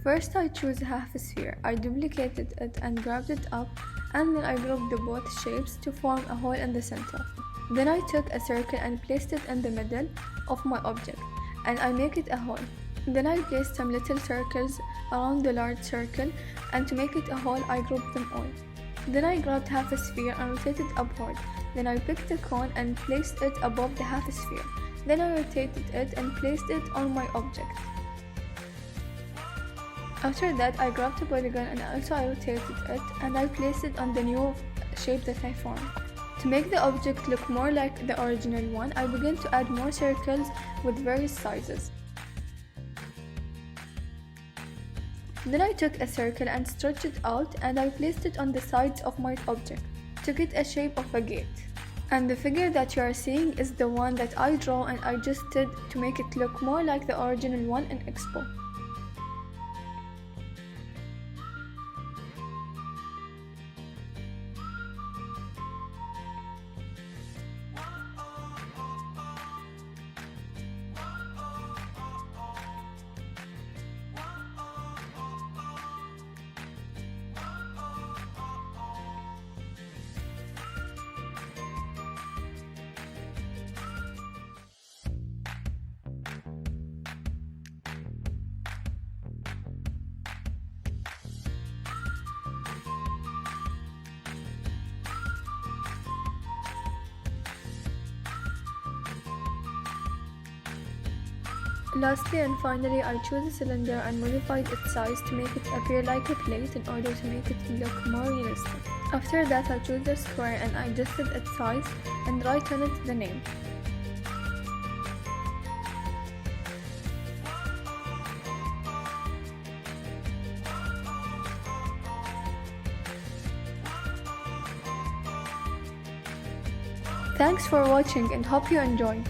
First I chose half a sphere. I duplicated it and grabbed it up, and then I grouped the both shapes to form a hole in the center. Then I took a circle and placed it in the middle of my object, and I make it a hole. Then I placed some little circles around the large circle, and to make it a hole I grouped them all. Then I grabbed half a sphere and rotated upward. Then I picked a cone and placed it above the half sphere. Then I rotated it and placed it on my object. After that I grabbed a polygon and also I rotated it and I placed it on the new shape that I formed. To make the object look more like the original one, I began to add more circles with various sizes. Then I took a circle and stretched it out and I placed it on the sides of my object to get a shape of a gate. And the figure that you are seeing is the one that I draw and I adjusted to make it look more like the original one in Expo. Lastly and finally, I chose a cylinder and modified its size to make it appear like a plate in order to make it look more realistic. After that, I chose a square and I adjusted its size and right on it the name. Thanks for watching and hope you enjoyed.